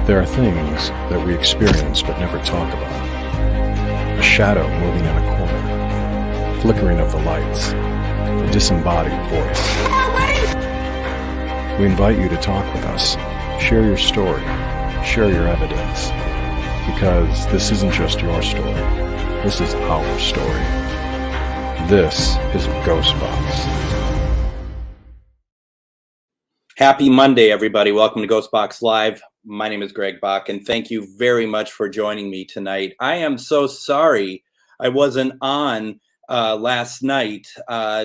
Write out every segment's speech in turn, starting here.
There are things that we experience but never talk about. A shadow moving in a corner, flickering of the lights, a disembodied voice. We invite you to talk with us, share your story, share your evidence, because this isn't just your story, this is our story. This is GhostBox. Happy Monday, everybody. Welcome to GhostBox Live. My name is Greg Bach, and thank you very much for joining me tonight. I am so sorry I wasn't on last night.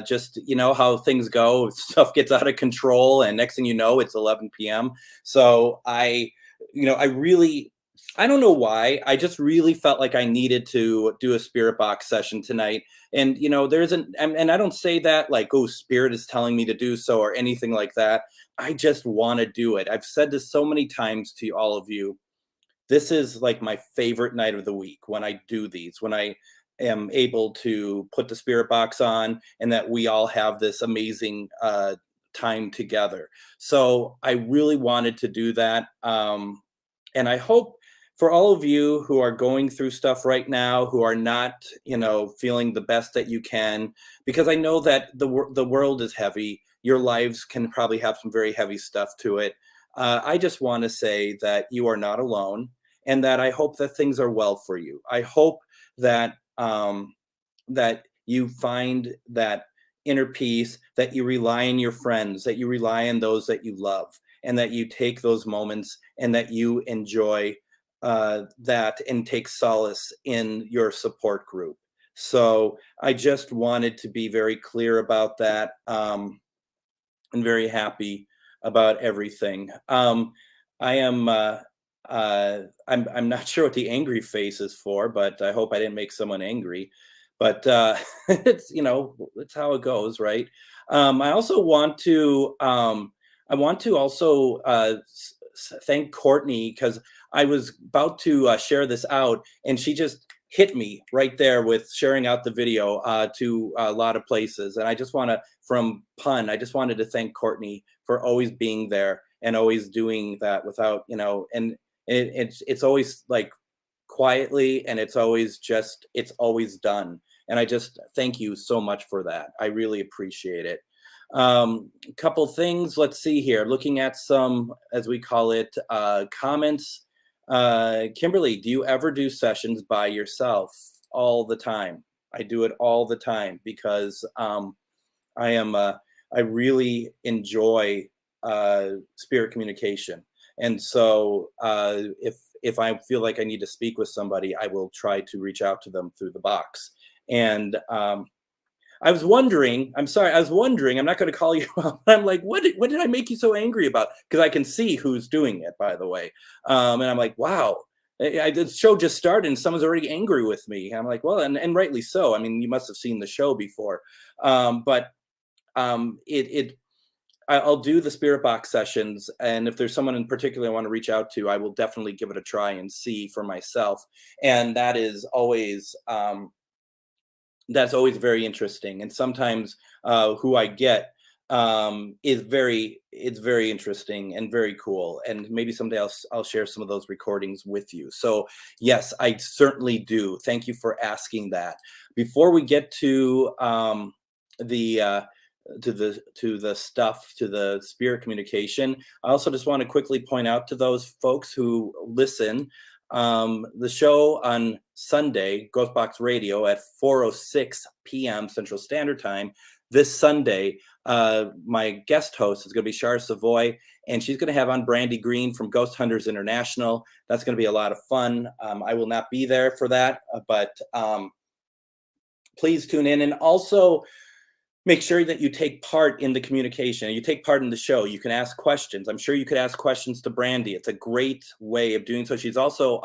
Just, you know how things go. Stuff gets out of control, and next thing you know, it's 11 p.m. So I don't know why. I just really felt like I needed to do a Spirit Box session tonight. And, you know, and I don't say that like, oh, Spirit is telling me to do so or anything like that. I just want to do it. I've said this so many times to all of you. This is like my favorite night of the week when I do these, when I am able to put the Spirit Box on and that we all have this amazing time together. So I really wanted to do that. And I hope for all of you who are going through stuff right now, who are not, feeling the best that you can, because I know that the world is heavy. Your lives can probably have some very heavy stuff to it. I just want to say that you are not alone, and that I hope that things are well for you. I hope that that you find that inner peace, that you rely on your friends, that you rely on those that you love, and that you take those moments and that you enjoy that and take solace in your support group. So I just wanted to be very clear about that. And very happy about everything. I'm not sure what the angry face is for, but I hope I didn't make someone angry. But it's it's how it goes, right? I also want to thank Courtney, because I was about to share this out, and she just hit me right there with sharing out the video to a lot of places. And I just wanted to thank Courtney for always being there and always doing that without, and it's always like quietly, and it's always done. And I just thank you so much for that. I really appreciate it. A couple things, let's see here, looking at some, as we call it, comments. Kimberly, do you ever do sessions by yourself? All the time. I do it all the time because I really enjoy spirit communication. And so if I feel like I need to speak with somebody, I will try to reach out to them through the box. And I was wondering, I'm not going to call you up, but I'm like, what did I make you so angry about? Because I can see who's doing it, by the way. And I'm like, wow, the show just started and someone's already angry with me. And I'm like, well, and rightly so. I mean, you must have seen the show before. But I'll do the Spirit Box sessions. And if there's someone in particular I want to reach out to, I will definitely give it a try and see for myself. And that is always... that's always very interesting. And sometimes who I get is very interesting and very cool. And maybe someday I'll share some of those recordings with you. So yes, I certainly do. Thank you for asking that. Before we get to the spirit communication, I also just want to quickly point out to those folks who listen, the show on Sunday, GhostBox Radio, at 4:06 p.m. Central Standard Time. This Sunday, my guest host is going to be Shar Savoy, and she's going to have on Brandy Green from Ghost Hunters International. That's going to be a lot of fun. I will not be there for that, but please tune in. And also, make sure that you take part in the communication. You take part in the show. You can ask questions. I'm sure you could ask questions to Brandy. It's a great way of doing so. She's also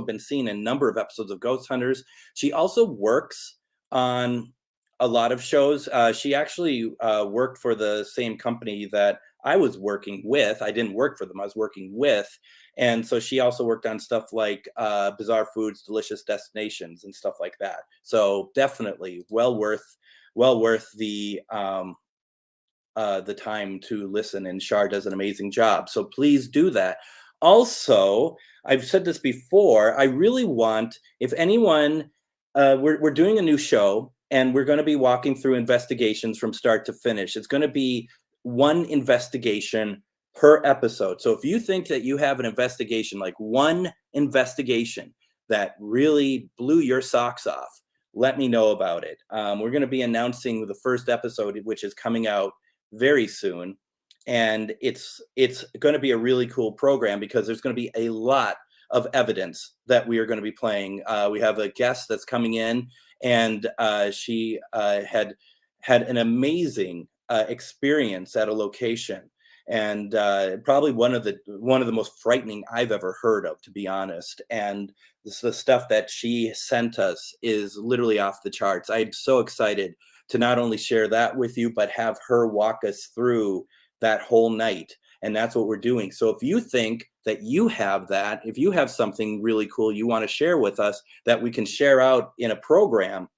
been seen in a number of episodes of Ghost Hunters. She also works on a lot of shows. She actually worked for the same company that I was working with. I didn't work for them. I was working with. And so she also worked on stuff like Bizarre Foods, Delicious Destinations, and stuff like that. So definitely well worth the time to listen, and Shar does an amazing job. So please do that. Also, I've said this before, I really want, if anyone, we're doing a new show and we're going to be walking through investigations from start to finish. It's going to be one investigation per episode. So if you think that you have an investigation, like one investigation that really blew your socks off, let me know about it. We're going to be announcing the first episode, which is coming out very soon, and it's going to be a really cool program because there's going to be a lot of evidence that we are going to be playing. We have a guest that's coming in, and she had an amazing experience at a location, and probably one of the most frightening I've ever heard of, to be honest. And the stuff that she sent us is literally off the charts. I'm so excited to not only share that with you, but have her walk us through that whole night. And that's what we're doing. So if you think that you have that, if you have something really cool you want to share with us that we can share out in a program,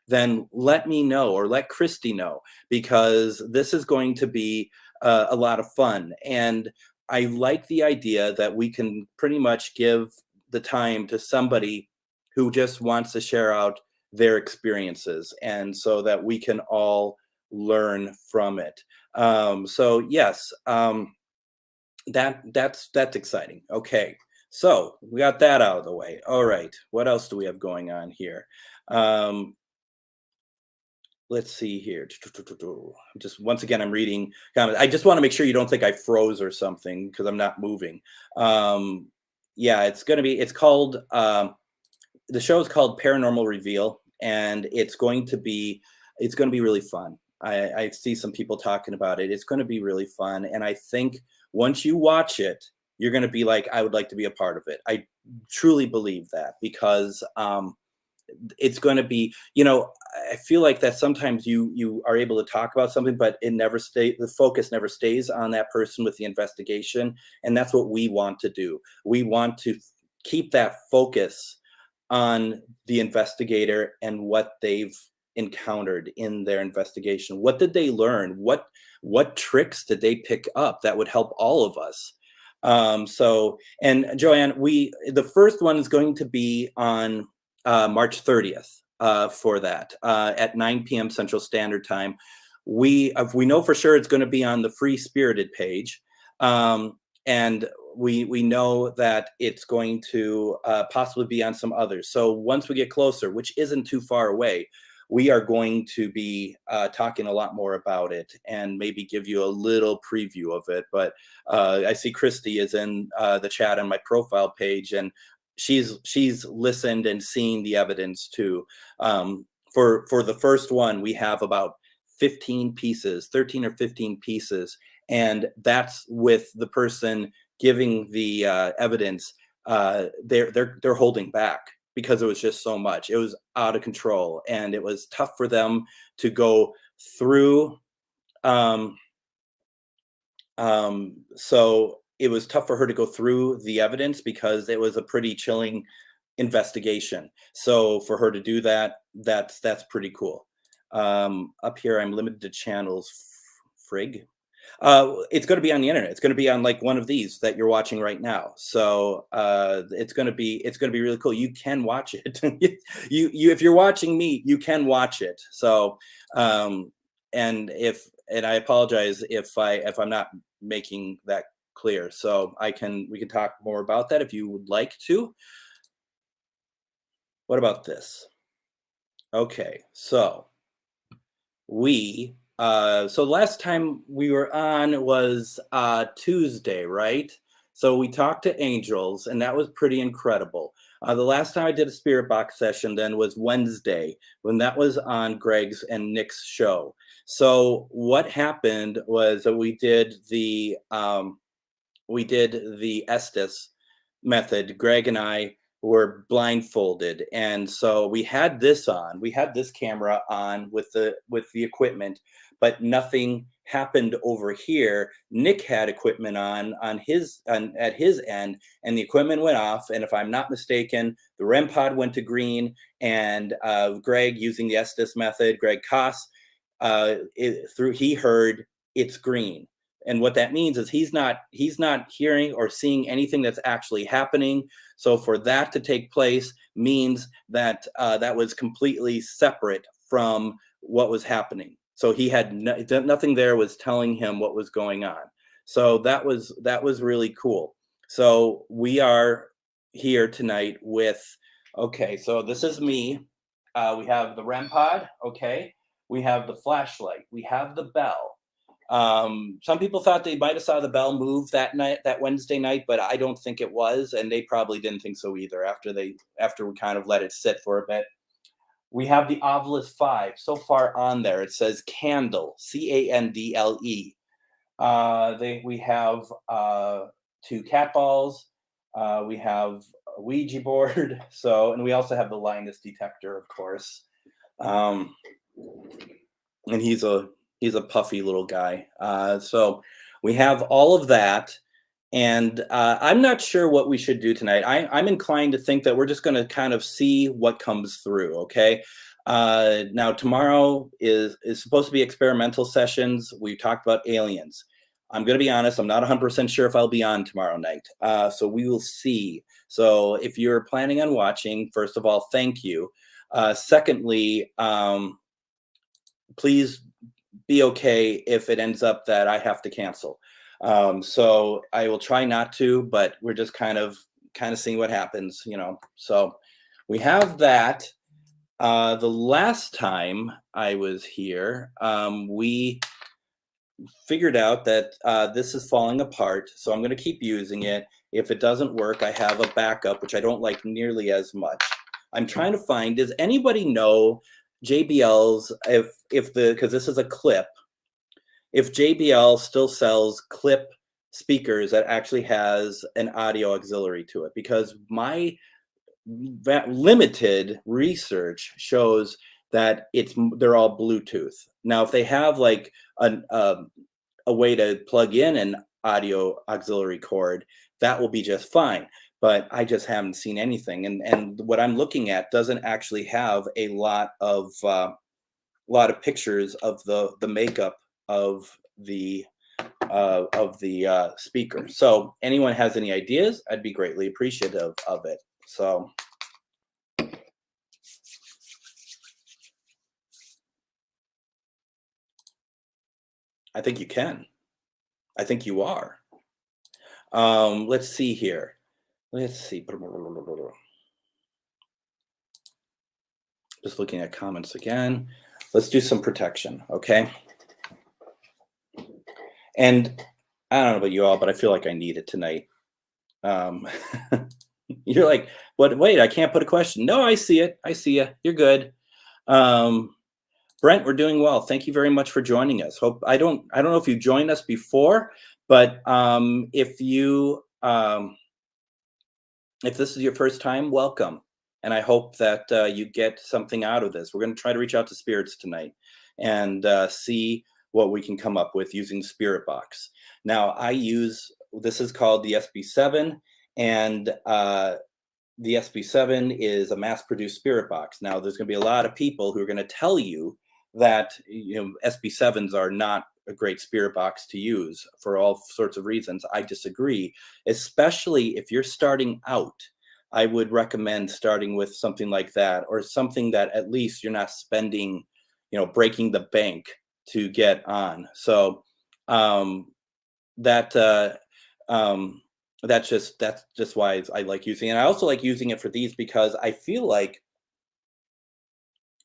then let me know, or let Christy know, because this is going to be a lot of fun. And I like the idea that we can pretty much give the time to somebody who just wants to share out their experiences, and so that we can all learn from it. So yes, that's exciting. Okay, so we got that out of the way. All right, what else do we have going on here? Let's see here. Just once again, I'm reading comments. I just want to make sure you don't think I froze or something, because I'm not moving. Yeah, it's called, the show is called Paranormal Reveal, and it's going to be really fun. I see some people talking about it. It's going to be really fun, and I think once you watch it, you're going to be like, I would like to be a part of it. I truly believe that, because it's going to be, I feel like that sometimes you are able to talk about something, but the focus never stays on that person with the investigation. And that's what we want to do. We want to keep that focus on the investigator and what they've encountered in their investigation. What did they learn? What tricks did they pick up that would help all of us? And Joanne, the first one is going to be on March 30th, for that, at 9 p.m. Central Standard Time. We know for sure it's going to be on the Free Spirited page, and we know that it's going to possibly be on some others. So once we get closer, which isn't too far away, we are going to be talking a lot more about it, and maybe give you a little preview of it. But I see Christy is in the chat on my profile page, and she's listened and seen the evidence too. For the first one, we have about 15 pieces, 13 or 15 pieces, and that's with the person giving the evidence. They're holding back because it was just so much. It was out of control, and it was tough for them to go through. So it was tough for her to go through the evidence because it was a pretty chilling investigation. So for her to do that, that's pretty cool. Up here, I'm limited to channels. Frig. It's going to be on the internet. It's going to be on like one of these that you're watching right now. So it's going to be really cool. You can watch it. If you're watching me, you can watch it. So and I apologize if I'm not making that clear. So we can talk more about that if you would like to. What about this? Okay, so last time we were on was Tuesday, right? So we talked to angels, and that was pretty incredible. The last time I did a spirit box session then was Wednesday, when that was on Greg's and Nick's show. So what happened was that we did the Estes method. Greg and I were blindfolded, and so we had this camera on with the equipment, but nothing happened over here. Nick had equipment on at his end, and the equipment went off, and if I'm not mistaken, the REM pod went to green, and Greg, using the Estes method, Greg Koss, he heard it's green. And what that means is he's not hearing or seeing anything that's actually happening. So for that to take place means that that was completely separate from what was happening. So he had nothing there was telling him what was going on. So that was really cool. So we are here tonight with, okay, so this is me. We have the REM pod, okay. We have the flashlight. We have the bell. Some people thought they might have saw the bell move that night, that Wednesday night, but I don't think it was, and they probably didn't think so either after we kind of let it sit for a bit. We have the Ovilus 5 so far on there. It says candle, Candle. We have two cat balls. We have a Ouija board. And we also have the Linus detector, of course. And he's a puffy little guy. So we have all of that. And I'm not sure what we should do tonight. I'm inclined to think that we're just going to kind of see what comes through. Okay. Now tomorrow is supposed to be experimental sessions. We talked about aliens. I'm going to be honest. I'm not 100% sure if I'll be on tomorrow night. So we will see. So if you're planning on watching, first of all, thank you. Secondly, please be okay if it ends up that I have to cancel. So I will try not to, but we're just kind of seeing what happens, So we have that. The last time I was here, we figured out that this is falling apart, so I'm going to keep using it. If it doesn't work, I have a backup, which I don't like nearly as much. I'm trying to find, does anybody know JBL's, because this is a clip, if JBL still sells clip speakers that actually has an audio auxiliary to it, because my limited research shows that they're all Bluetooth. Now, if they have like a way to plug in an audio auxiliary cord, that will be just fine. But I just haven't seen anything, and what I'm looking at doesn't actually have a lot of pictures of the makeup of the speaker. So anyone has any ideas, I'd be greatly appreciative of it. So I think you can. I think you are. Let's see here. Let's see. Just looking at comments again. Let's do some protection, okay? And I don't know about you all, but I feel like I need it tonight. You're like, what? Wait, I can't put a question. No, I see it. I see you. You're good. Brent, we're doing well. Thank you very much for joining us. I don't know if you joined us before, but if this is your first time, welcome. And I hope that you get something out of this. We're going to try to reach out to spirits tonight and see what we can come up with using Spirit Box. Now, this is called the SB7, and the SB7 is a mass-produced Spirit Box. Now, there's going to be a lot of people who are going to tell you that SB7s are not a great Spirit Box to use for all sorts of reasons. I disagree, especially if you're starting out. I would recommend starting with something like that, or something that at least you're not spending, breaking the bank to get on. So that's just why I like using it. And I also like using it for these because I feel like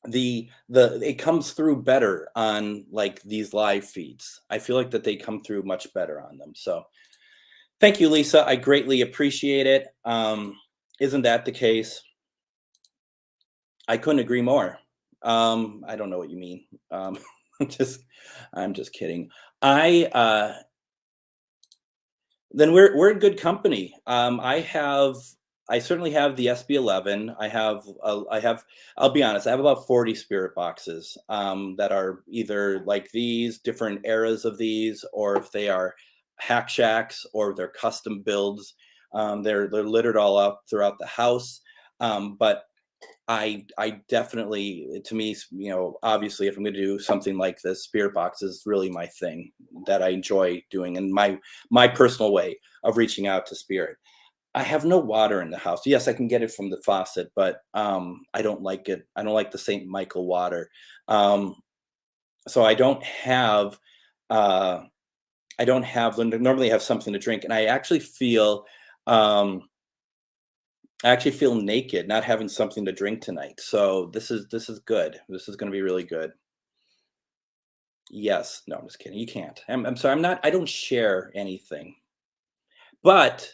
it comes through better on like these live feeds. I feel like that they come through much better on them. So thank you, Lisa. I greatly appreciate it. Isn't that the case? I couldn't agree more. I don't know what you mean. I'm just kidding. Then we're in good company. I certainly have the SB11. I'll be honest, I have about 40 Spirit Boxes that are either like these, different eras of these, or if they are hack shacks or they're custom builds. They're littered all up throughout the house. But I definitely, to me, obviously, if I'm going to do something like this, spirit box is really my thing that I enjoy doing, and my personal way of reaching out to spirit. I have no water in the house. Yes, I can get it from the faucet, but I don't like it. I don't like the St. Michael water. Um, so uh, I don't have normally have something to drink, and um, I actually feel naked not having something to drink tonight. So this is good. This is going to be really good. Yes, no, I'm just kidding. You can't. I'm sorry. I'm not. I don't share anything, but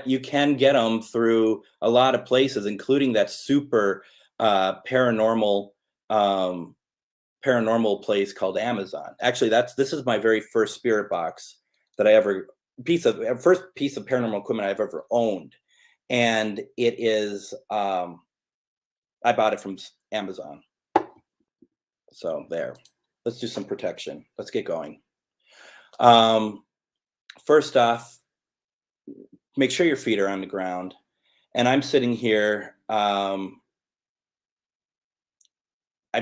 you can get them through a lot of places, including that super paranormal um, paranormal place called Amazon. Actually, this is my very first spirit box that I ever first piece of paranormal equipment I've ever owned, and it is I bought it from Amazon. So there. Let's do some protection. Let's get going. Um, First off, make sure your feet are on the ground. And I'm sitting here. I'm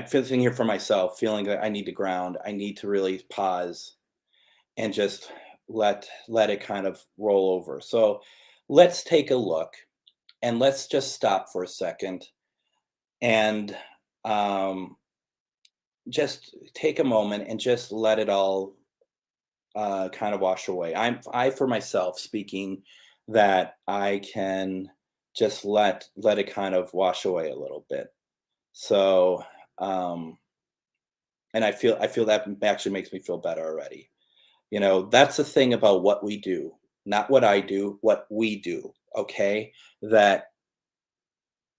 sitting here for myself, feeling that I need to ground. I need to really pause and just let it kind of roll over. So let's take a look and let's just stop for a second and um, just take a moment and just let it all kind of wash away. I for myself speaking that I can just let it kind of wash away a little bit. So um, and I feel that actually makes me feel better already. That's the thing about what we do, not what I do, what we do. Okay, that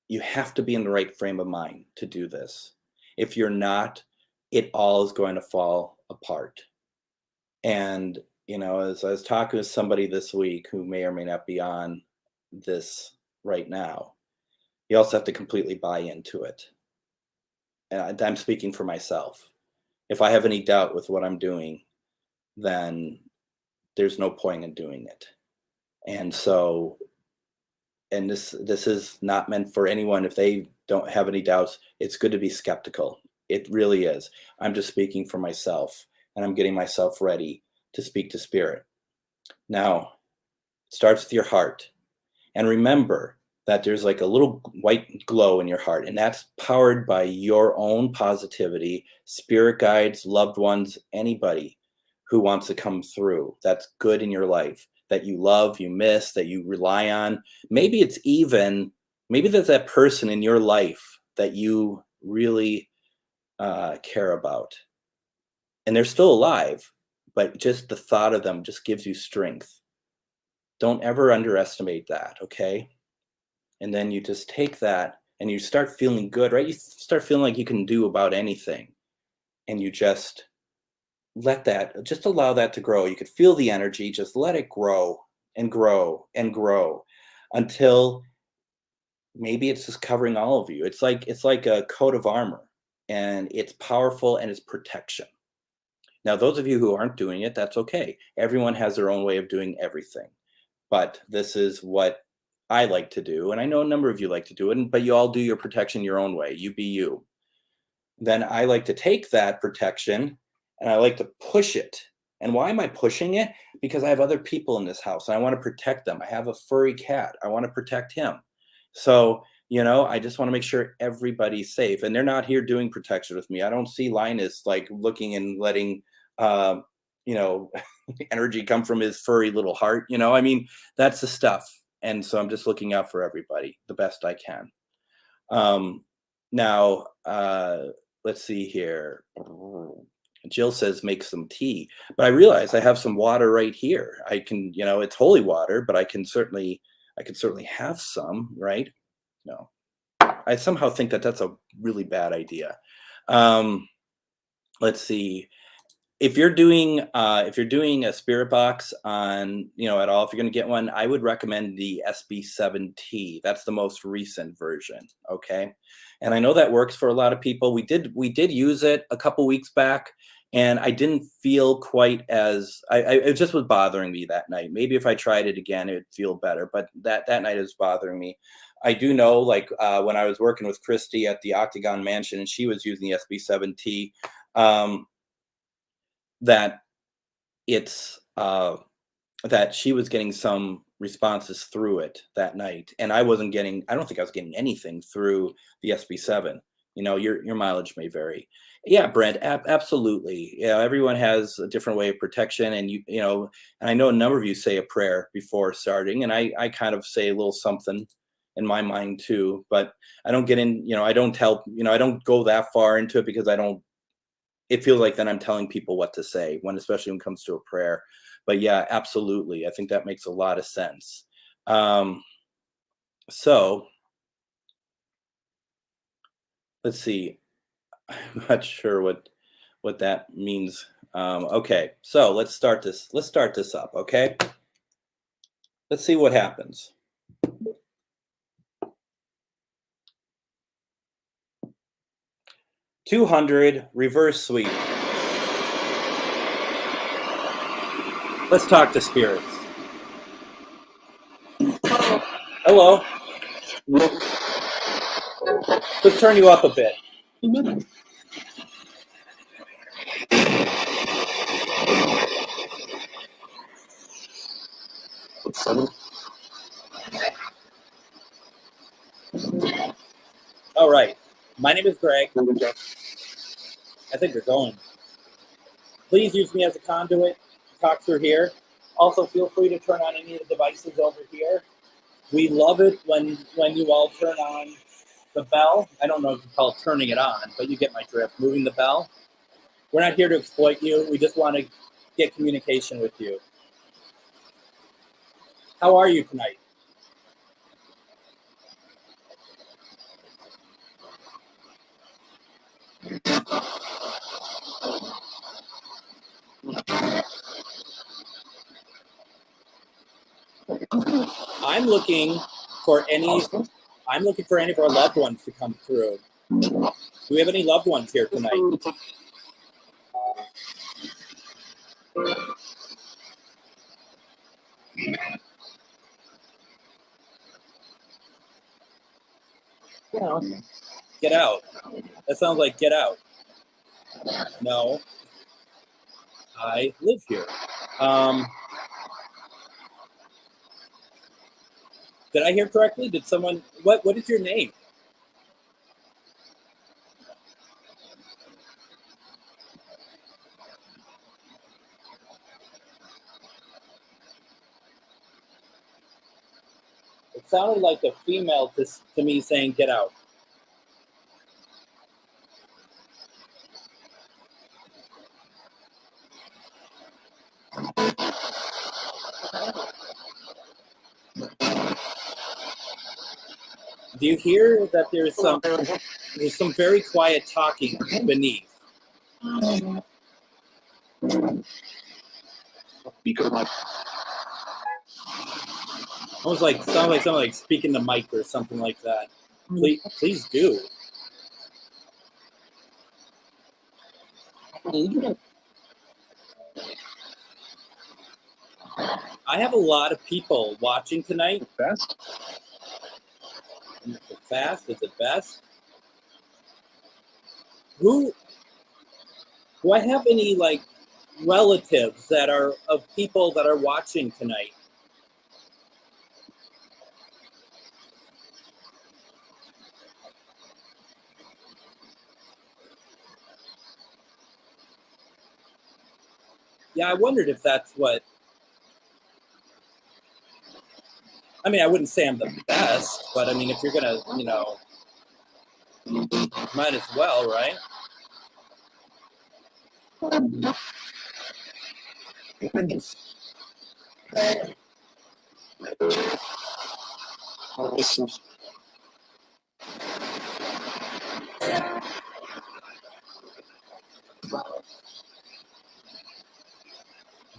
you have to be in the right frame of mind to do this. If you're not, it all is going to fall apart. And, as I was talking to somebody this week who may or may not be on this right now, you also have to completely buy into it. And I'm speaking for myself. If I have any doubt with what I'm doing, then there's no point in doing it. And so, and this is not meant for anyone if they don't have any doubts. It's good to be skeptical. It really is. I'm just speaking for myself, and I'm getting myself ready to speak to spirit. Now, it starts with your heart. And remember that there's like a little white glow in your heart, and that's powered by your own positivity, spirit guides, loved ones, anybody who wants to come through that's good in your life, that you love, you miss, that you rely on. Maybe there's that person in your life that you really care about, and they're still alive, but just the thought of them just gives you strength. Don't ever underestimate that, okay? And then you just take that and you start feeling good, right? You start feeling like you can do about anything. And you just just allow that to grow. You could feel the energy, just let it grow and grow and grow until maybe it's just covering all of you. It's like a coat of armor, and it's powerful and it's protection. Now, those of you who aren't doing it, that's okay. Everyone has their own way of doing everything. But this is what I like to do, and I know a number of you like to do it, but you all do your protection your own way. You be you. Then I like to take that protection and I like to push it. And why am I pushing it? Because I have other people in this house and I want to protect them. I have a furry cat. I want to protect him. So, I just want to make sure everybody's safe. And they're not here doing protection with me. I don't see Linus like looking and letting you know, energy come from his furry little heart. I mean, that's the stuff. And so I'm just looking out for everybody the best I can. Now, let's see here. Jill says make some tea, but I realize I have some water right here. I can, it's holy water, but I can certainly have some, right? No, I somehow think that that's a really bad idea. Let's see. If you're doing a spirit box on, at all, if you're going to get one, I would recommend the SB7T. That's the most recent version. Okay. And I know that works for a lot of people. We did use it a couple weeks back, and I didn't feel quite as it just was bothering me that night. Maybe if I tried it again, it would feel better, but that night is bothering me. I do know, like when I was working with Christy at the Octagon Mansion, and she was using the SB7T, um, that it's that she was getting some responses through it that night, and I wasn't getting. I don't think I was getting anything through the SB7. You know, your mileage may vary. Yeah, Brent, absolutely. Yeah, everyone has a different way of protection, and you know, and I know a number of you say a prayer before starting, and I kind of say a little something in my mind too, but I don't get in. You know, I don't tell. You know, I don't go that far into it because I don't. It feels like then I'm telling people what to say when, especially when it comes to a prayer. But yeah, absolutely. I think that makes a lot of sense. Um, so let's see. I'm not sure what that means. Okay, so let's start this. Let's start this up. Okay, let's see what happens. 200 reverse sweep. Let's talk to spirits. Hello. Let's turn you up a bit. All right. My name is Greg. I think they're going. Please use me as a conduit. Talk through here. Also, feel free to turn on any of the devices over here. We love it when you all turn on the bell. I don't know if you call it turning it on, but you get my drift. Moving the bell. We're not here to exploit you. We just want to get communication with you. How are you tonight? I'm looking for any. I'm looking for any of our loved ones to come through. Do we have any loved ones here tonight? Get out. That sounds like get out. No, I live here. Did I hear correctly? Did someone? What is your name? It sounded like a female to me saying get out. Do you hear that there's some very quiet talking beneath? Almost like sounds like someone like speaking the mic or something like that. Please do. I have a lot of people watching tonight. Best? Is it fast? Is it best? Do I have any like relatives that are of people that are watching tonight? Yeah, I wondered if that's what. I mean, I wouldn't say I'm the best, but I mean, if you're gonna, might as well, right?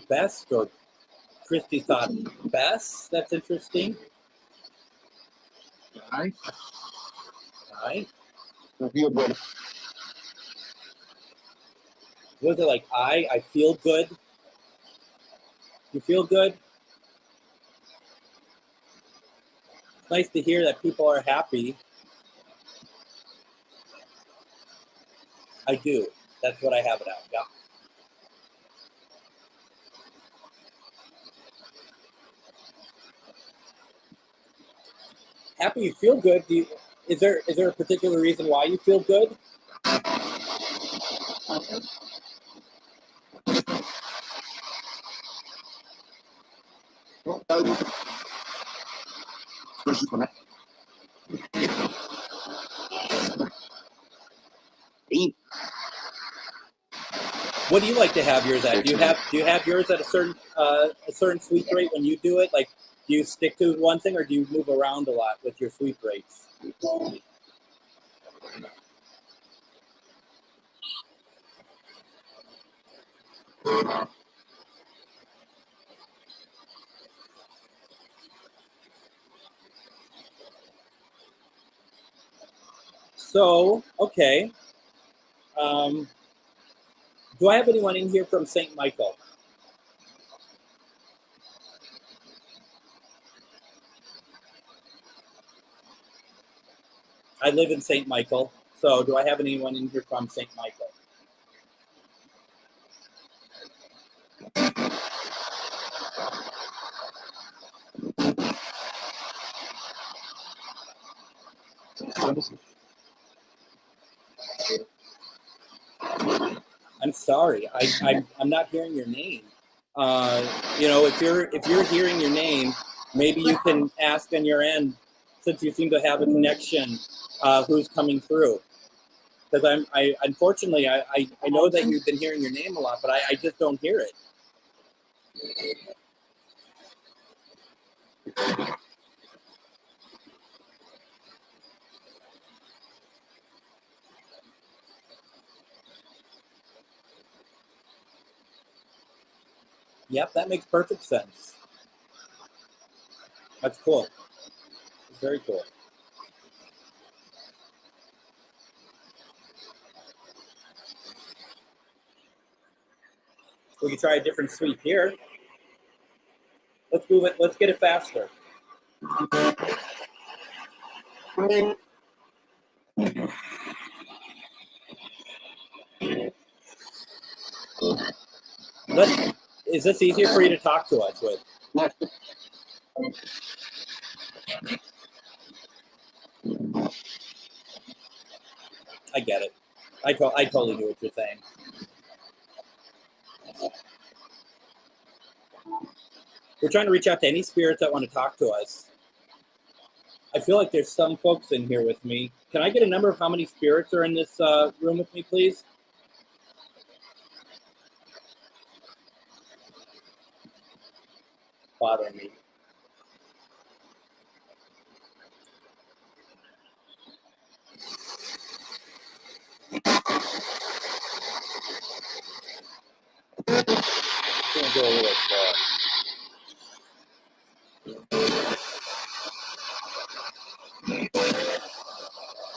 Best, or Christy thought best? That's interesting. Right. Right? Feel good. Was it like I feel good? You feel good? nice to hear that people are happy. I do. That's what I have it out. Yeah. Happy you feel good. Is there a particular reason why you feel good? What do you like to have yours at? Do you have yours at a certain sleep rate when you do it? Like, do you stick to one thing, or do you move around a lot with your sleep rates? So, okay. Do I have anyone in here from St. Michael? I live in St. Michael. So, do I have anyone in here from St. Michael? I'm sorry. I'm not hearing your name. If you're hearing your name, maybe you can ask on your end, since you seem to have a connection, who's coming through. Because unfortunately I know that you've been hearing your name a lot, but I just don't hear it. Yep, that makes perfect sense. That's cool. It's very cool. We can try a different sweep here. Let's move it. Let's get it faster. Is this easier for you to talk to us with? I get it. I totally do what you're saying. We're trying to reach out to any spirits that want to talk to us. I feel like there's some folks in here with me. Can I get a number of how many spirits are in this room with me, please? Bothering me. I'm gonna go a little slow.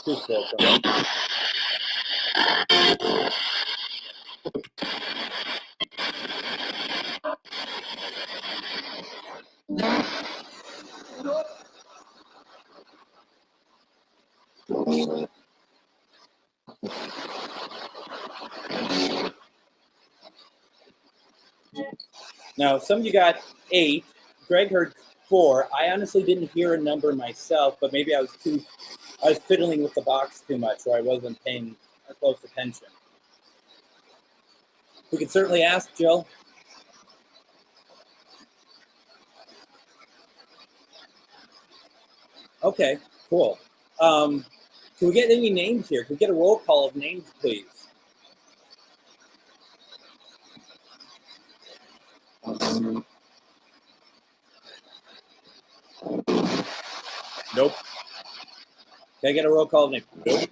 Too slow for me. Now, some of you got 8. Greg heard 4. I honestly didn't hear a number myself, but maybe I was fiddling with the box too much, or I wasn't paying close attention. We can certainly ask Jill. Okay, cool. Can we get any names here? Can we get a roll call of names, please? Nope. Can I get a roll call of names? Nope.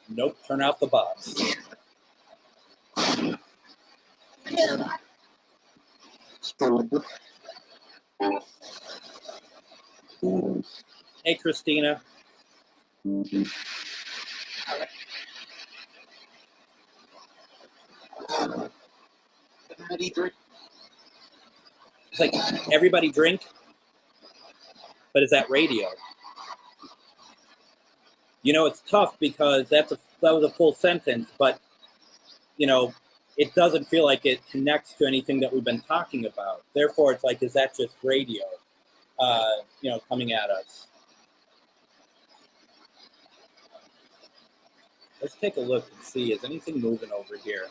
Nope. Turn off the box. Hey, Christina. It's like, everybody drink, but is that radio? You know, it's tough because that was a full sentence, but you know, it doesn't feel like it connects to anything that we've been talking about. Therefore, it's like, is that just radio, coming at us? Let's take a look and see, is anything moving over here?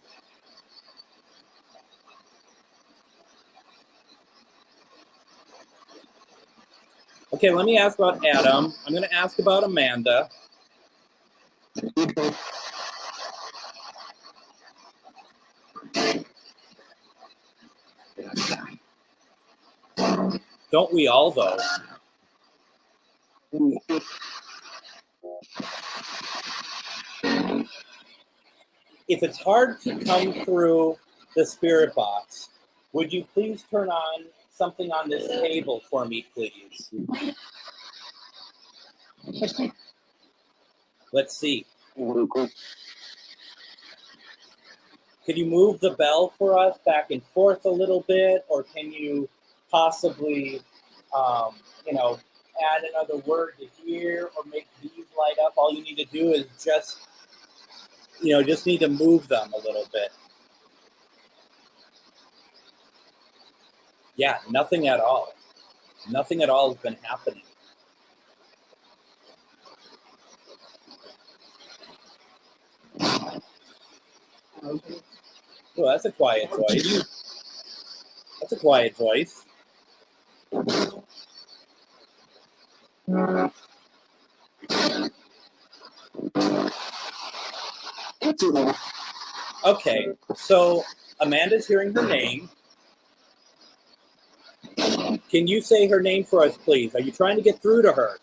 Okay, let me ask about Adam. I'm going to ask about Amanda. Don't we all, though? If it's hard to come through the spirit box, would you please turn on something on this table for me, please? Let's see. Could you move the bell for us back and forth a little bit, or can you possibly, add another word to here, or make these light up? All you need to do is just need to move them a little bit. Yeah, nothing at all. Nothing at all has been happening. Oh, that's a quiet voice. That's a quiet voice. Okay, so Amanda's hearing her name. Can you say her name for us, please? Are you trying to get through to her?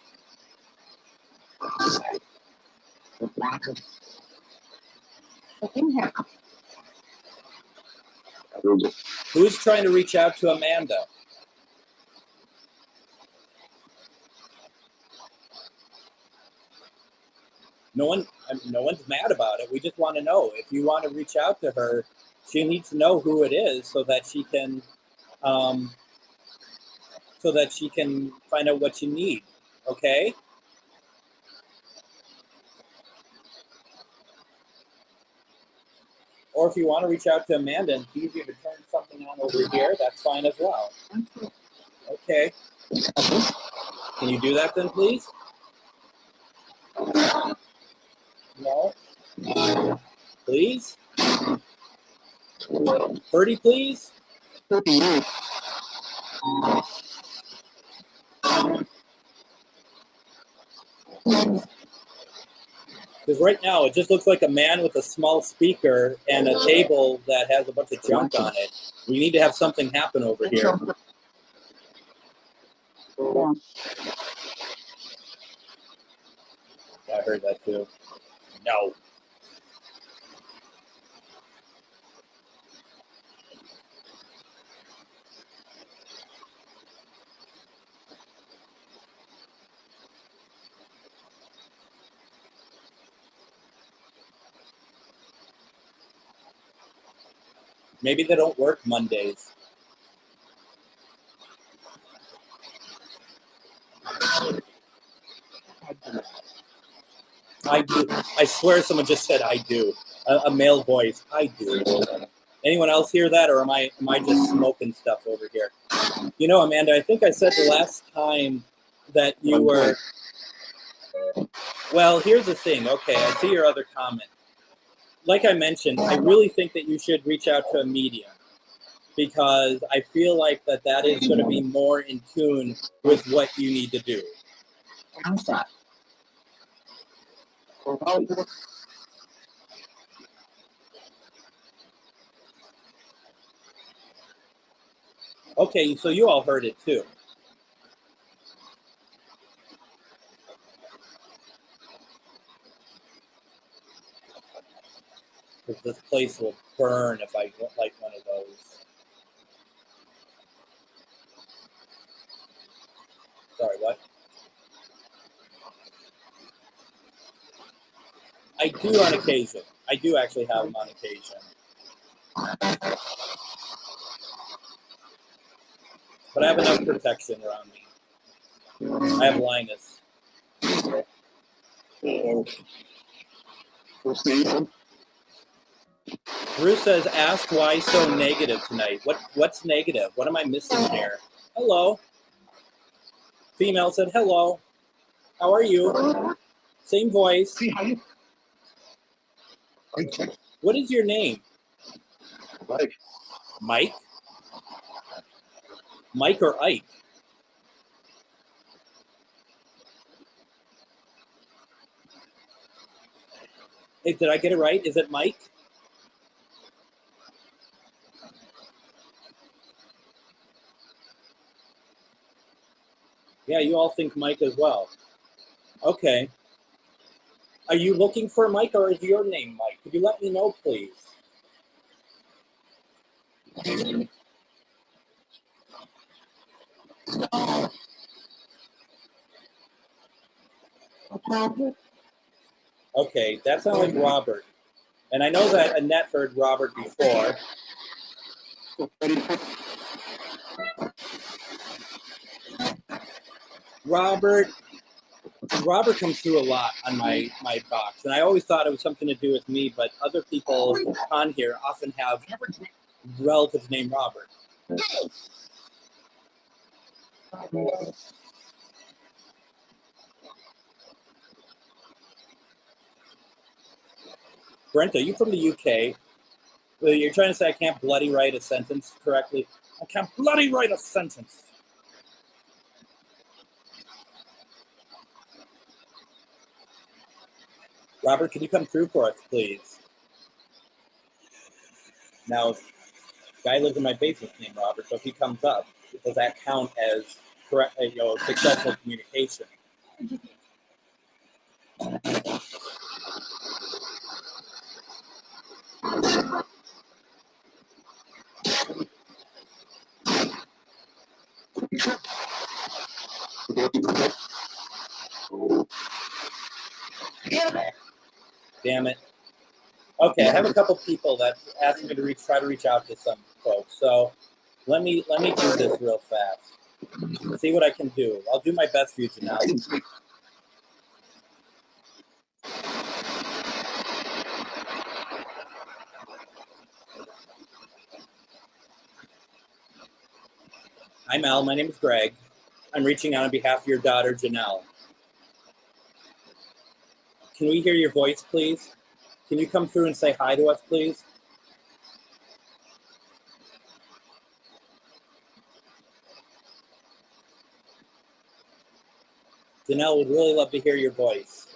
Who's trying to reach out to Amanda? No one's mad about it. We just want to know. If you want to reach out to her, she needs to know who it is so that she can find out what you need. Okay? Or if you want to reach out to Amanda and it's easier to turn something on over here, that's fine as well. Okay. Can you do that then, please? No? Please? Birdie, please? Because right now it just looks like a man with a small speaker and a table that has a bunch of junk on it. We need to have something happen over here. I heard that too. No. Maybe they don't work Mondays. I do. I swear someone just said I do. A male voice. I do. Anyone else hear that, or am I just smoking stuff over here? You know, Amanda, I think I said the last time that you were... Well, here's the thing. Okay, I see your other comment. Like I mentioned, I really think that you should reach out to a medium, because I feel like that is going to be more in tune with what you need to do. Okay, so you all heard it too. Because this place will burn if I don't like one of those. Sorry, what? I do on occasion. I do actually have them on occasion. But I have enough protection around me. I have Linus. Bruce says, ask why so negative tonight. What's negative? What am I missing here? Hello. Female said, hello. How are you? Same voice. What is your name? Mike. Mike? Mike or Ike? Hey, did I get it right? Is it Mike? Yeah, you all think Mike as well. Okay. Are you looking for Mike or is your name Mike? Could you let me know, please? Okay, that sounds like Robert. And I know that Annette heard Robert before. Robert comes through a lot on my box. And I always thought it was something to do with me, but other people on here often have relatives named Robert. Brent, are you from the UK? Well, you're trying to say I can't bloody write a sentence correctly? I can't bloody write a sentence. Robert, can you come through for us, please? Now, guy lives in my basement named Robert, so if he comes up, does that count as correct, successful communication? Damn it. Okay, I have a couple people that asked me to try to reach out to some folks. So let me do this real fast. See what I can do. I'll do my best for you, Janelle. Hi, Mel. My name is Greg. I'm reaching out on behalf of your daughter, Janelle. Can we hear your voice, please? Can you come through and say hi to us, please? Janelle would really love to hear your voice.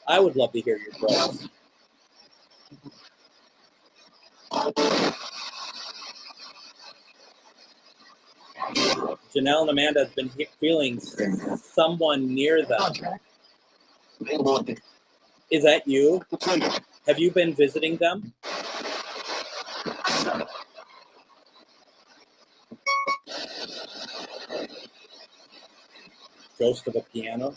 I would love to hear your voice. Janelle and Amanda have been feeling someone near them. Is that you? Have you been visiting them? Ghost of a piano?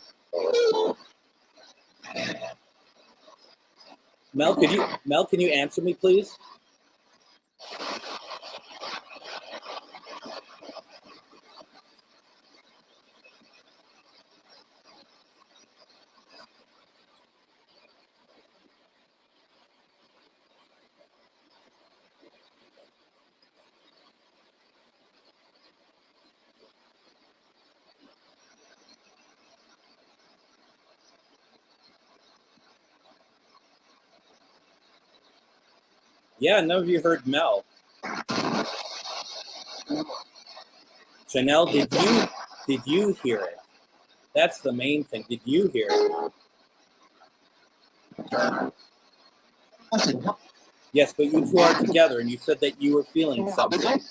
Mel, can you answer me, please? Yeah, none of you heard Mel. Janelle, did you hear it? That's the main thing. Did you hear it? Yes, but you two are together, and you said that you were feeling something.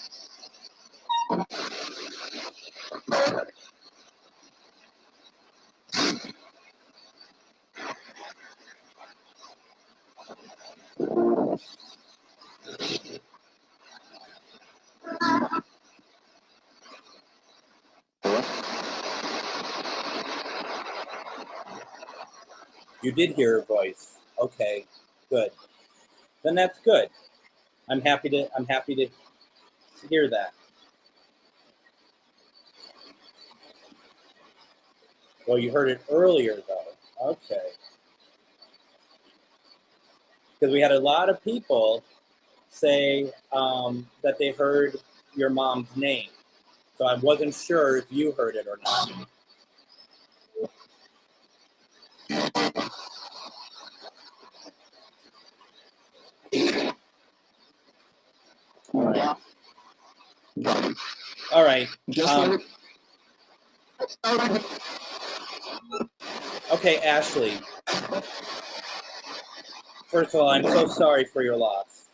You did hear her voice. Okay, good. Then that's good. I'm happy to hear that. Well, you heard it earlier though. Okay. because we had a lot of people say that they heard your mom's name. So I wasn't sure if you heard it or not. All right. Okay, Ashley. First of all, I'm so sorry for your loss.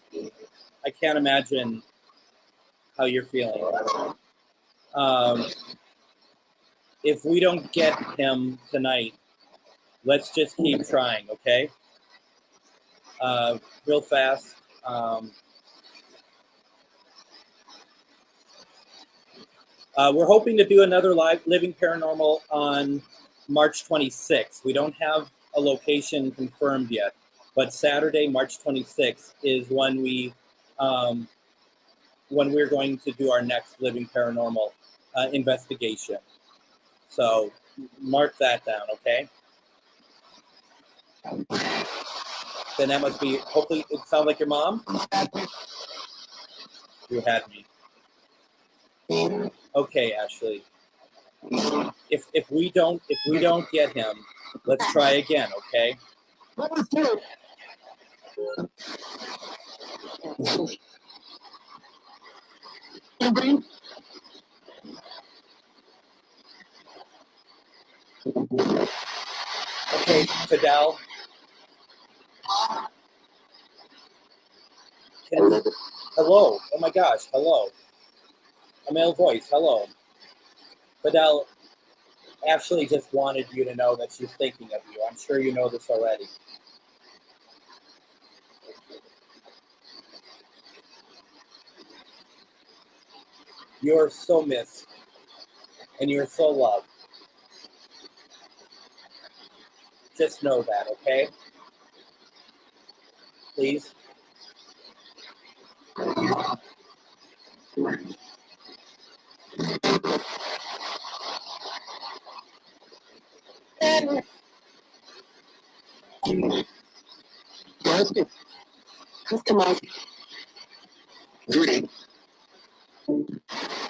I can't imagine how you're feeling. If we don't get him tonight, let's just keep trying, okay? Real fast. We're hoping to do another live Living Paranormal on March 26th. We don't have a location confirmed yet, but Saturday, March 26th is when we're going to do our next Living Paranormal investigation. So mark that down, okay? Then that must be, hopefully it sounds like your mom? You had me. Okay, Ashley. If we don't get him, let's try again, okay? Okay, Fidel. Hello. Oh my gosh, hello. A male voice, hello. Fidel, Ashley just wanted you to know that she's thinking of you. I'm sure you know this already. You're so missed, and you're so loved. Just know that, okay? Please.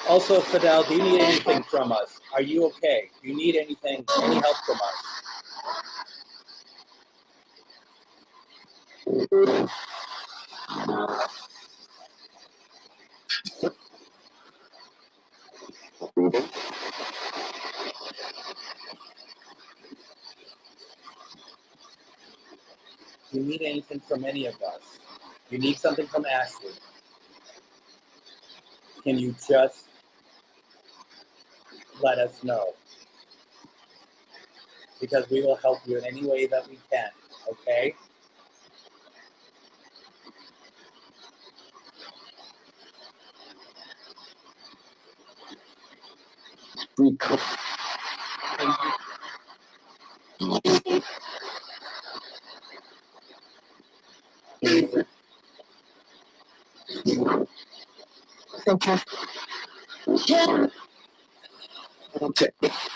Also, Fidel, do you need anything from us? Are you okay? Do you need anything, any help from us? Do you need anything from any of us? You need something from Ashley? Can you just let us know? Because we will help you in any way that we can, okay?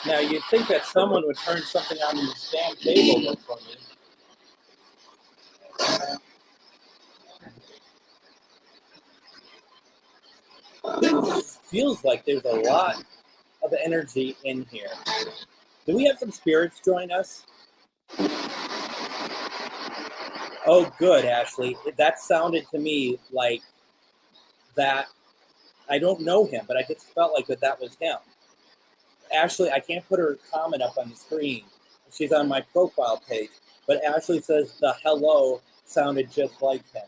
Now, you'd think that someone would turn something on the stand table for me. This feels like there's a lot of energy in here. Do we have some spirits join us? Oh, good, Ashley. That sounded to me like that. I don't know him, but I just felt like that was him. Ashley, I can't put her comment up on the screen. She's on my profile page. But Ashley says the hello sounded just like him.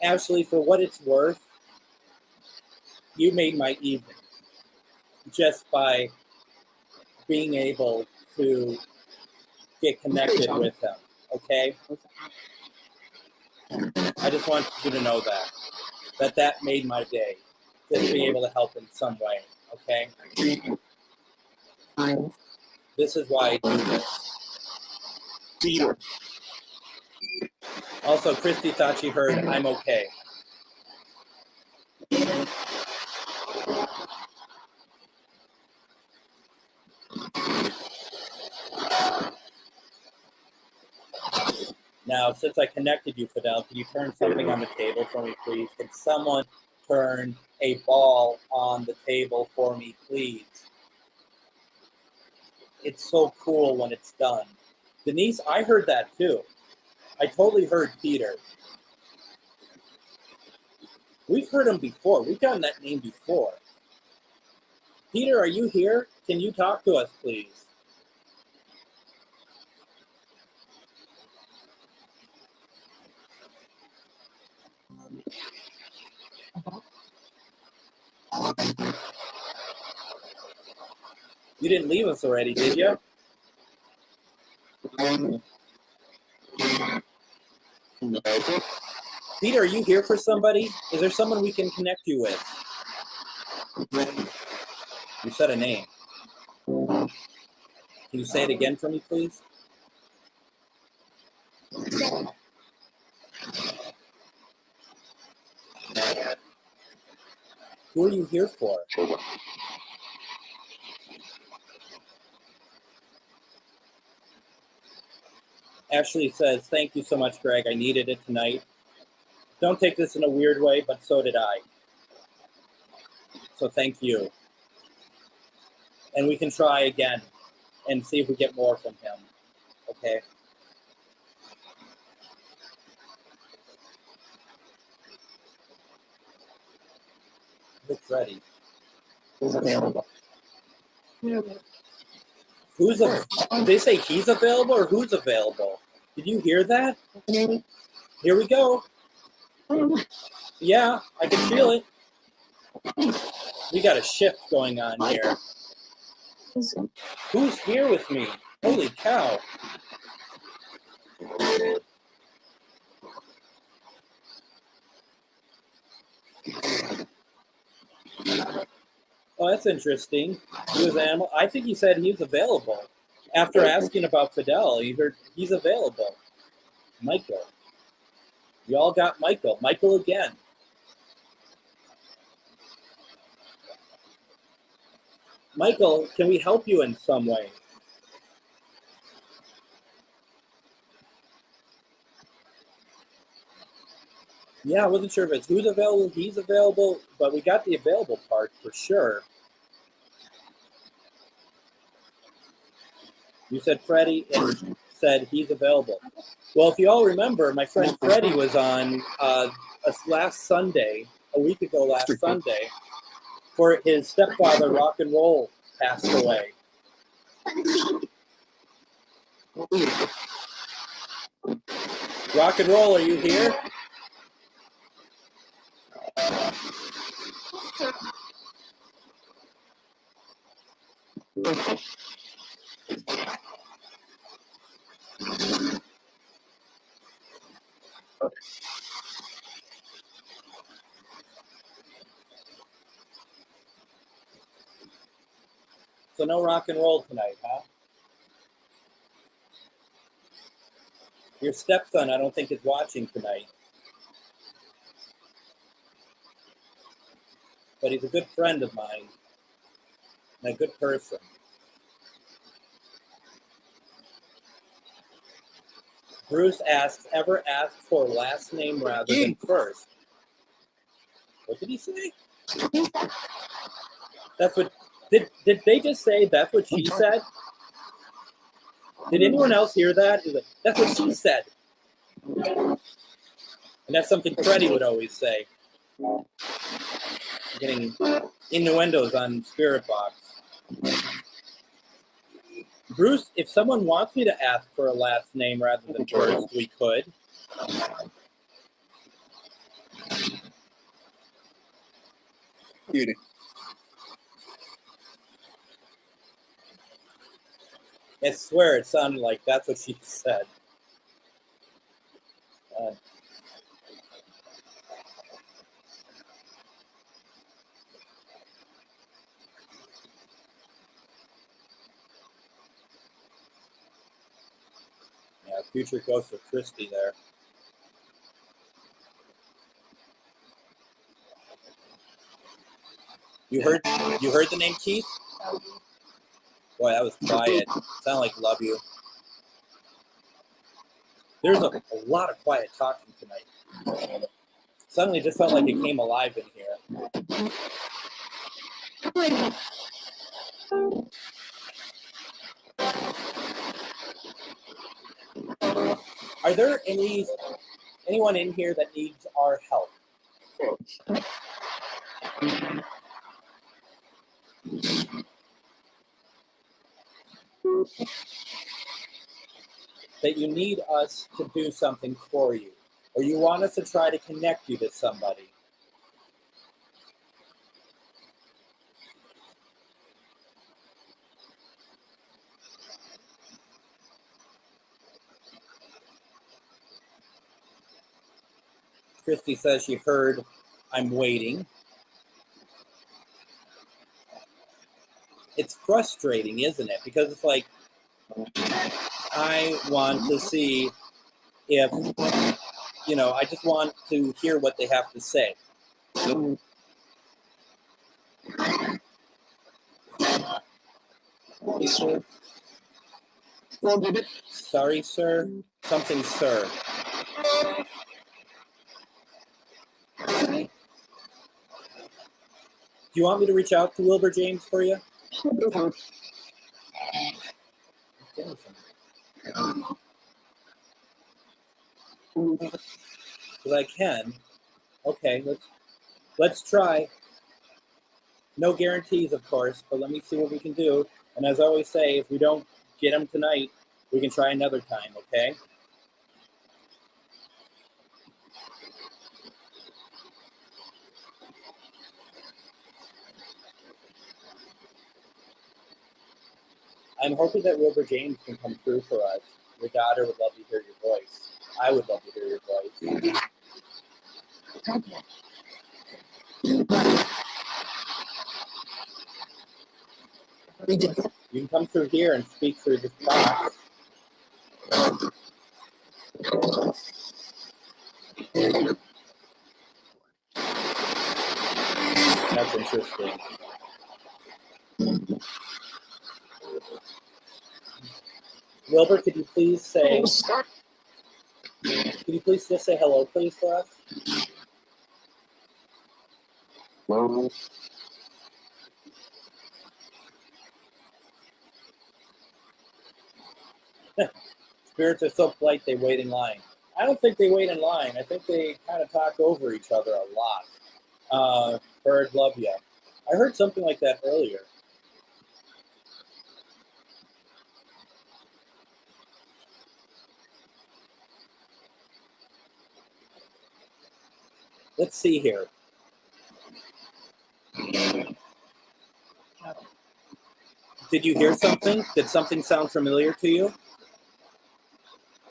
Ashley, for what it's worth, you made my evening just by being able to get connected with him, okay? I just want you to know that made my day, just being able to help in some way, okay? This is why I do this. Also, Christy thought she heard, I'm okay. Now, since I connected you, Fidel, can you turn something on the table for me, please? Can someone turn a ball on the table for me, please? It's so cool when it's done. Denise, I heard that too. I totally heard Peter. We've heard him before. We've gotten that name before. Peter, are you here? Can you talk to us, please? You didn't leave us already, did you? Peter, are you here for somebody? Is there someone we can connect you with? You said a name. Can you say it again for me, please? Who are you here for? Ashley says, thank you so much, Greg. I needed it tonight. Don't take this in a weird way, but so did I. So thank you. And we can try again and see if we get more from him. Okay? Looks ready. Who's available? Did they say he's available or who's available? Did you hear that? Here we go. Yeah, I can feel it. We got a shift going on here. Who's here with me? Holy cow. Oh, that's interesting. He was animal. I think he said he's available. After asking about Fidel, he heard he's available. Michael. You all got Michael. Michael again. Michael, can we help you in some way? Yeah, I wasn't sure if it's who's available, he's available, but we got the available part for sure. You said Freddie and said he's available. Well, if you all remember, my friend Freddie was on last Sunday, a week ago last Sunday, for his stepfather, Rock and Roll, passed away. Rock and Roll, are you here? So no rock and roll tonight, huh? Your stepson, I don't think, is watching tonight. But he's a good friend of mine and a good person. Bruce asks, ever asked for last name rather than first? What did he say? That's what, did they just say that's what she said? Did anyone else hear that? That's what she said. And that's something Freddie would always say. Getting innuendos on Spirit Box. Bruce, if someone wants me to ask for a last name rather than first, we could. Beauty. I swear it sounded like that's what she said. Yeah, future ghost of Christie there. You heard the name Keith? Boy, that was quiet. Sounded like love you. There's a lot of quiet talking tonight. Suddenly it just felt like it came alive in here. Are there anyone in here that needs our help? That you need us to do something for you, or you want us to try to connect you to somebody? Christy says she heard, "I'm waiting." It's frustrating, isn't it? Because it's like, I want to see if, I just want to hear what they have to say. Sorry, sir. Something, sir. Do you want me to reach out to Wilbur James for you? Because I can. Okay, let's try. No guarantees, of course, but let me see what we can do. And as I always say, if we don't get them tonight, we can try another time, okay? I'm hoping that Wilbur James can come through for us. Your daughter would love to hear your voice. I would love to hear your voice. You can come through here and speak through this box. That's interesting. Wilbur, could you please just say hello, please, for us? Hello. Spirits are so polite they wait in line. I don't think they wait in line. I think they kind of talk over each other a lot. Bird, love ya. I heard something like that earlier. Let's see here. Did you hear something? Did something sound familiar to you?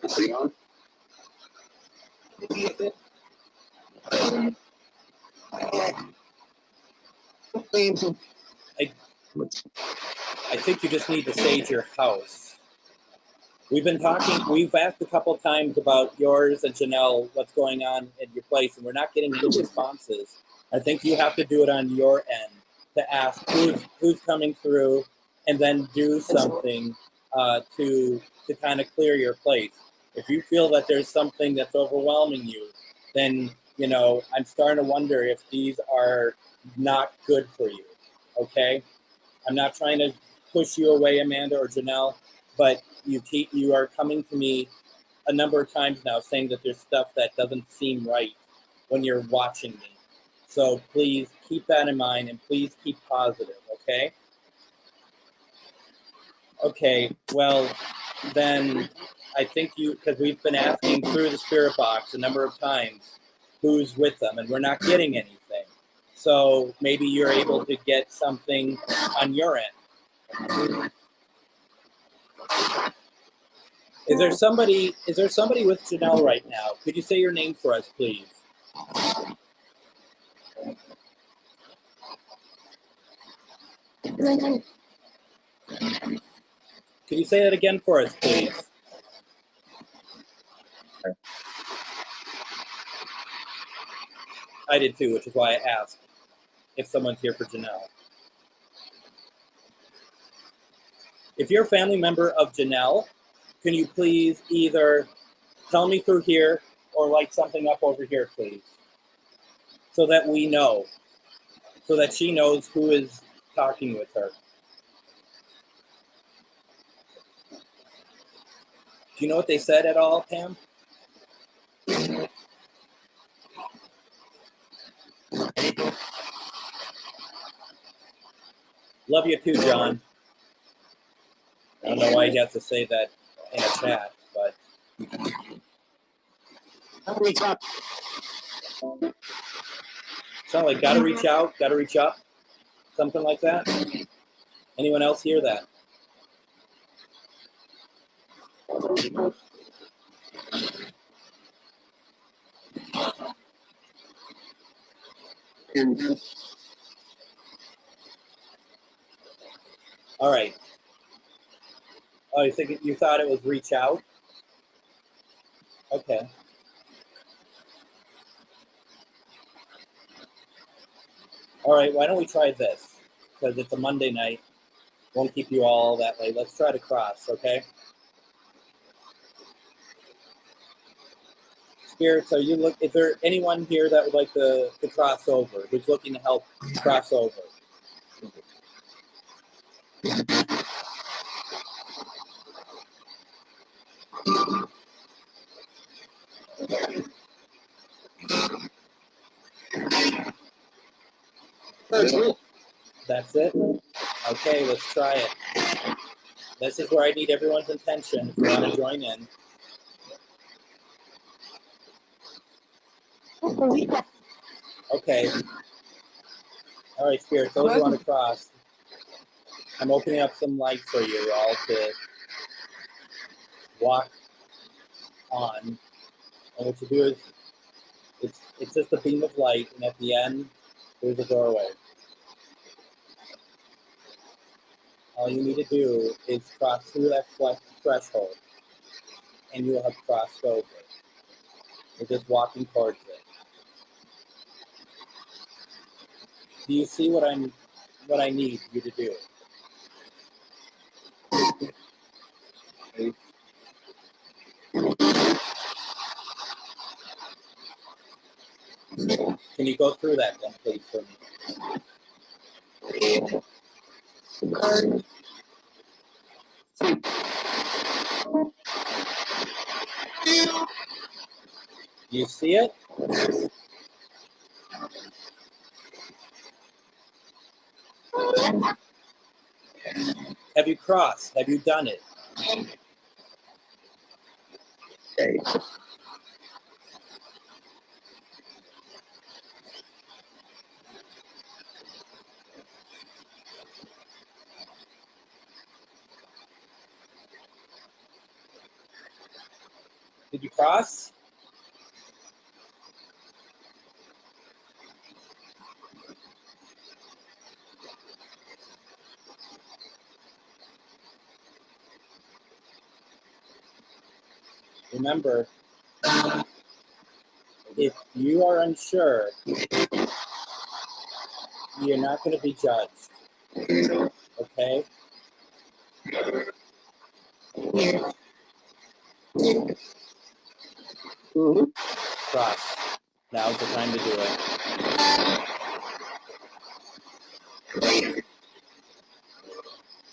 I think you just need to sage your house. We've asked a couple of times about yours and Janelle, what's going on in your place, and we're not getting any responses. I think you have to do it on your end to ask who's coming through, and then do something to kind of clear your place. If you feel that there's something that's overwhelming you, then, I'm starting to wonder if these are not good for you, okay? I'm not trying to push you away, Amanda or Janelle, but you are coming to me a number of times now saying that there's stuff that doesn't seem right when you're watching me. So please keep that in mind, and please keep positive, okay? Okay, well, then I think because we've been asking through the spirit box a number of times who's with them, and we're not getting anything. So maybe you're able to get something on your end. Is there somebody with Janelle right now? Could you say your name for us, please? Could you say that again for us, please? I did too, which is why I asked if someone's here for Janelle. If you're a family member of Janelle, can you please either tell me through here or light something up over here, please. So that we know. So that she knows who is talking with her. Do you know what they said at all, Pam? Love you too, John. I don't know why he has to say that in a chat, but sound like gotta reach out, gotta reach up, something like that. Anyone else hear that? All right. Oh, you thought it was reach out? Okay. All right, why don't we try this? Because it's a Monday night. Won't keep you all that late. Let's try to cross, okay? Spirits, is there anyone here that would like to cross over, who's looking to help cross over? That's it? Okay, let's try it. This is where I need everyone's attention if you want to join in. Okay. All right, Spirits, those who want to cross, I'm opening up some light for you all to walk on. And what you do is, it's just a beam of light, and at the end, there's a doorway. All you need to do is cross through that threshold, and you will have crossed over. You're just walking towards it. Do you see what I need you to do? Can you go through that then, please, for me? Do you see it? Have you crossed? Have you done it? Okay. Did you cross? Remember, if you are unsure, you're not going to be judged. Okay? Cross. Now's the time to do it.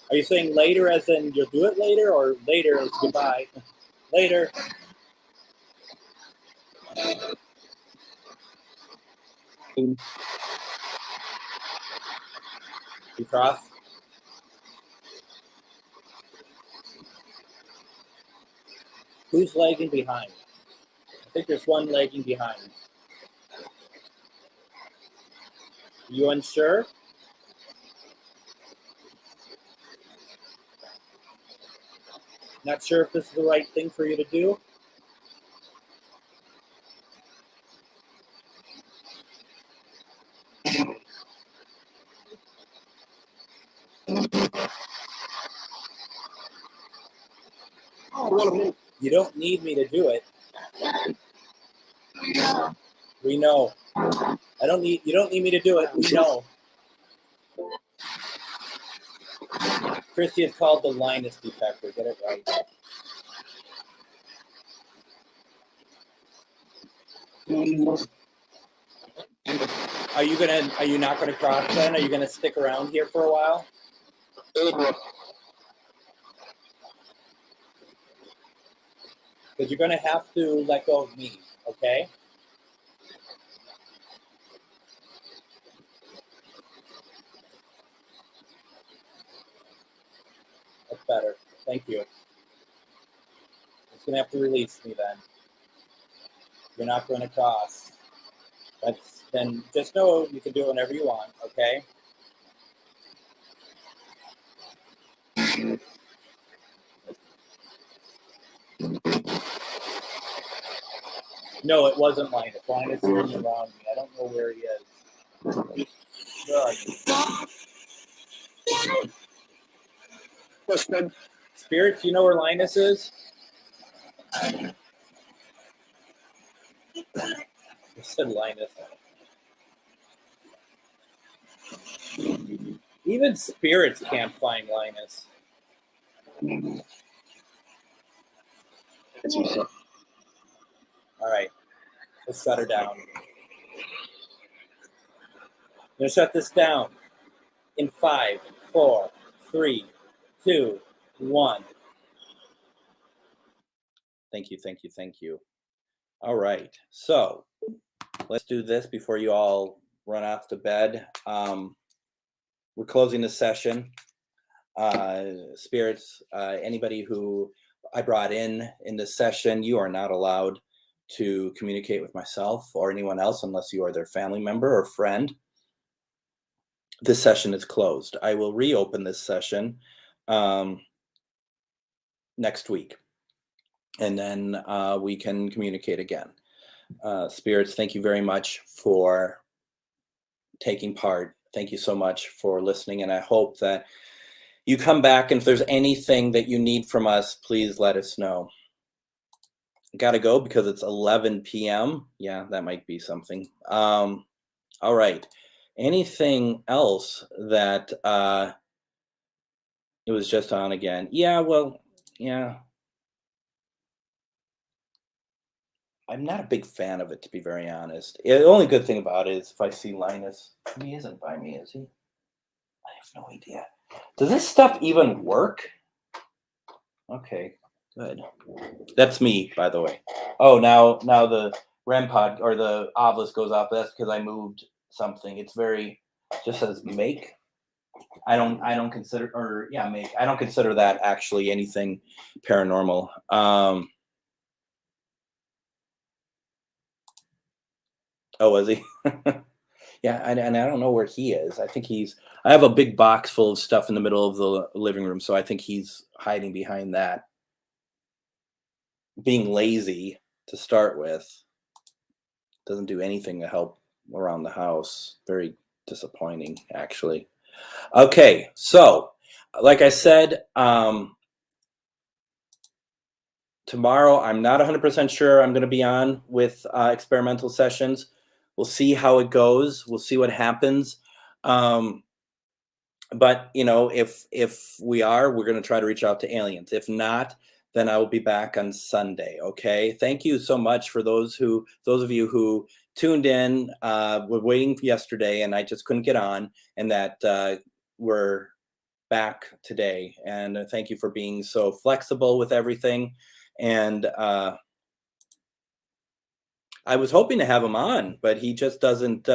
Are you saying later as in you'll do it later, or later as goodbye? Later. You cross? Who's lagging behind? I think there's one lagging behind. Are you unsure? Not sure if this is the right thing for you to do? You don't need me to do it. We know. You don't need me to do it. We know. Christy is called the Linus detector. Get it right. Are you not gonna cross then? Are you gonna stick around here for a while? Because you're gonna have to let go of me, okay? That's better. Thank you. It's gonna have to release me then. You're not going to cross. Then just know you can do it whenever you want, okay? No, it wasn't Linus. Linus is around me. I don't know where he is. Where are you? Spirits, you know where Linus is? I said Linus. Even spirits can't find Linus. All right, let's shut her down. I'm gonna shut this down in 5, 4, 3, 2, 1. Thank you, thank you, thank you. All right, so let's do this before you all run off to bed. We're closing the session. Spirits, anybody who I brought in this session, you are not allowed to communicate with myself or anyone else unless you are their family member or friend. This session is closed. I will reopen this session next week, and then we can communicate again. Spirits, thank you very much for taking part. Thank you so much for listening, and I hope that you come back, and if there's anything that you need from us, please let us know. Gotta go because it's 11 p.m. Yeah, that might be something. All right. Anything else that it was just on again? Yeah, well, yeah. I'm not a big fan of it, to be very honest. The only good thing about it is if I see Linus, he isn't by me, is he? I have no idea. Does this stuff even work? Okay, good. That's me, by the way. Oh, now the REM pod or the obelisk goes off. That's because I moved something. It's just says make. I don't consider, or yeah, make. I don't consider that actually anything paranormal. Oh, was he? Yeah, and I don't know where he is. I think I have a big box full of stuff in the middle of the living room, so I think he's hiding behind that. Being lazy to start with doesn't do anything to help around the house. Very disappointing, actually. Okay, so like I said, tomorrow I'm not 100% sure I'm going to be on with experimental sessions. We'll see how it goes. We'll see what happens. But you know, if we are, we're going to try to reach out to aliens. If not, then I will be back on Sunday. Okay. Thank you so much for those of you who tuned in. Were waiting for yesterday, and I just couldn't get on, and that we're back today. And thank you for being so flexible with everything. And I was hoping to have him on, but he just doesn't.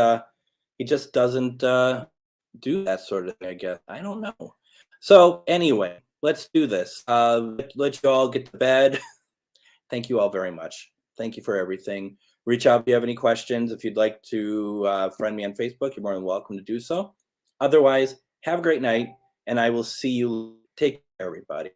Do that sort of thing, I guess. I don't know. So anyway, let's do this. Let you all get to bed. Thank you all very much. Thank you for everything. Reach out if you have any questions. If you'd like to friend me on Facebook, you're more than welcome to do so. Otherwise, have a great night, and I will see you. Take care, everybody.